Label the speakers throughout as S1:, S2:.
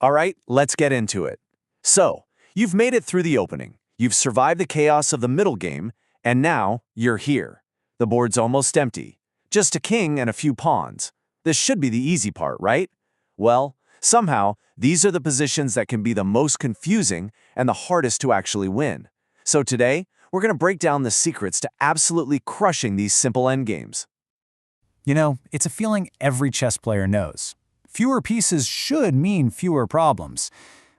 S1: All right, let's get into it. So, you've made it through the opening. You've survived the chaos of the middle game, and now you're here. The board's almost empty. Just a king and a few pawns. This should be the easy part, right? Well, somehow, these are the positions that can be the most confusing and the hardest to actually win. So today, we're going to break down the secrets to absolutely crushing these simple endgames.
S2: You know, it's a feeling every chess player knows. Fewer pieces should mean fewer problems.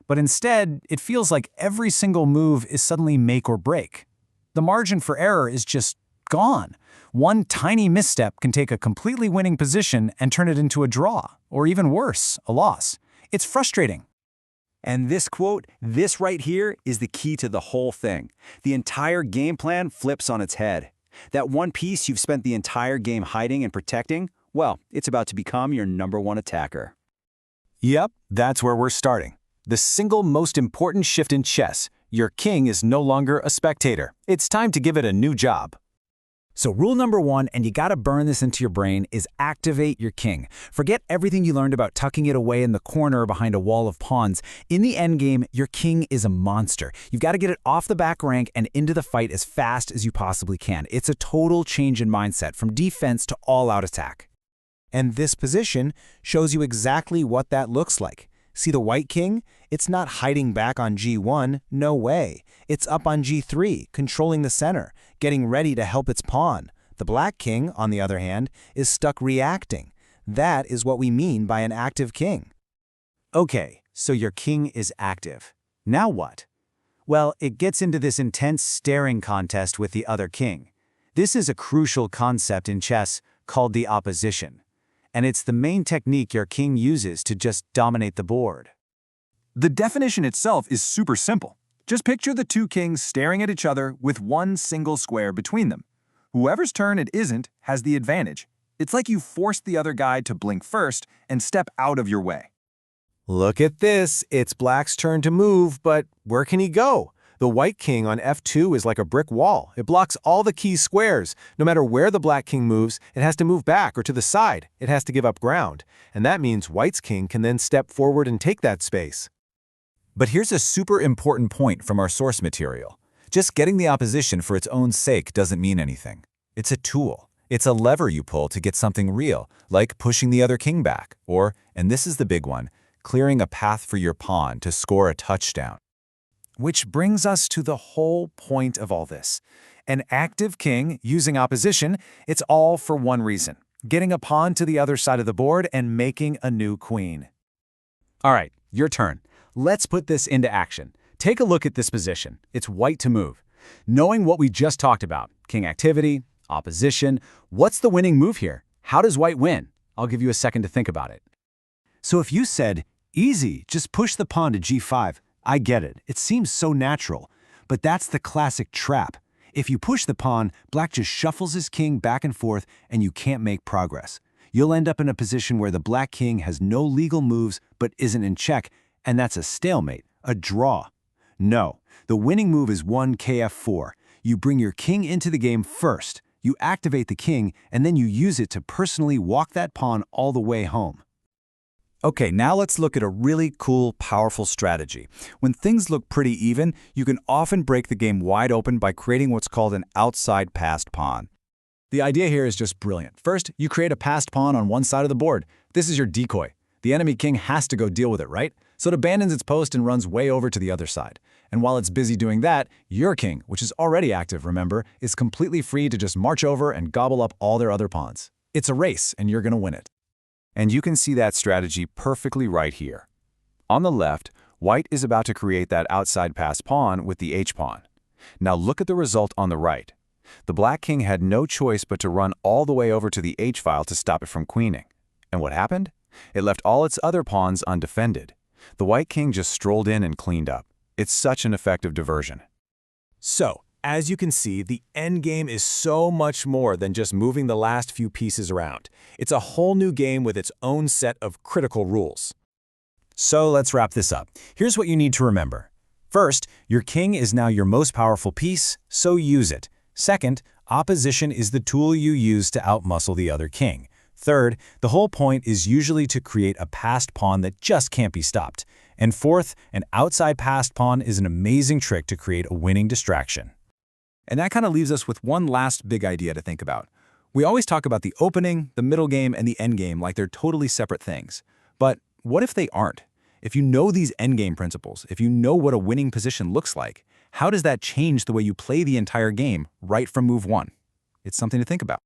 S2: But instead, it feels like every single move is suddenly make or break. The margin for error is just gone. One tiny misstep can take a completely winning position and turn it into a draw, or even worse, a loss. It's frustrating.
S3: And this quote, this right here, is the key to the whole thing. The entire game plan flips on its head. That one piece you've spent the entire game hiding and protecting, well, it's about to become your #1 attacker.
S2: Yep, that's where we're starting. The single most important shift in chess. Your king is no longer a spectator. It's time to give it a new job. So rule number 1, and you gotta burn this into your brain, is activate your king. Forget everything you learned about tucking it away in the corner behind a wall of pawns. In the endgame, your king is a monster. You've got to get it off the back rank and into the fight as fast as you possibly can. It's a total change in mindset, from defense to all-out attack. And this position shows you exactly what that looks like. See the white king? It's not hiding back on G1, no way. It's up on G3, controlling the center, getting ready to help its pawn. The black king, on the other hand, is stuck reacting. That is what we mean by an active king. Okay, so your king is active. Now what? Well, it gets into this intense staring contest with the other king. This is a crucial concept in chess called the opposition. And it's the main technique your king uses to just dominate the board.
S4: The definition itself is super simple. Just picture the two kings staring at each other with one single square between them. Whoever's turn it isn't has the advantage. It's like you forced the other guy to blink first and step out of your way.
S1: Look at this. It's black's turn to move, but where can he go? The white king on F2 is like a brick wall. It blocks all the key squares. No matter where the black king moves, it has to move back or to the side. It has to give up ground. And that means white's king can then step forward and take that space.
S2: But here's a super important point from our source material. Just getting the opposition for its own sake doesn't mean anything. It's a tool. It's a lever you pull to get something real, like pushing the other king back, or, and this is the big one, clearing a path for your pawn to score a touchdown. Which brings us to the whole point of all this. An active king using opposition, it's all for one reason: getting a pawn to the other side of the board and making a new queen. All right, your turn. Let's put this into action. Take a look at this position. It's white to move. Knowing what we just talked about, king activity, opposition, what's the winning move here? How does white win? I'll give you a second to think about it.
S5: So if you said, easy, just push the pawn to G5, I get it. It seems so natural. But that's the classic trap. If you push the pawn, black just shuffles his king back and forth and you can't make progress. You'll end up in a position where the black king has no legal moves but isn't in check, and that's a stalemate, a draw. No, the winning move is 1 Kf4. You bring your king into the game first. You activate the king, and then you use it to personally walk that pawn all the way home.
S2: Okay, now let's look at a really cool, powerful strategy. When things look pretty even, you can often break the game wide open by creating what's called an outside passed pawn. The idea here is just brilliant. First, you create a passed pawn on one side of the board. This is your decoy. The enemy king has to go deal with it, right? So it abandons its post and runs way over to the other side. And while it's busy doing that, your king, which is already active, remember, is completely free to just march over and gobble up all their other pawns. It's a race, and you're going to win it. And you can see that strategy perfectly right here. On the left, white is about to create that outside pass pawn with the h-pawn. Now look at the result on the right. The black king had no choice but to run all the way over to the h-file to stop it from queening. And what happened? It left all its other pawns undefended. The white king just strolled in and cleaned up. It's such an effective diversion.
S1: So, as you can see, the endgame is so much more than just moving the last few pieces around. It's a whole new game with its own set of critical rules. So let's wrap this up. Here's what you need to remember. First, your king is now your most powerful piece, so use it. Second, opposition is the tool you use to outmuscle the other king. Third, the whole point is usually to create a passed pawn that just can't be stopped.
S2: And fourth, an outside passed pawn is an amazing trick to create a winning distraction.
S4: And that kind of leaves us with one last big idea to think about. We always talk about the opening, the middle game, and the endgame like they're totally separate things. But what if they aren't? If you know these endgame principles, if you know what a winning position looks like, how does that change the way you play the entire game right from move one? It's something to think about.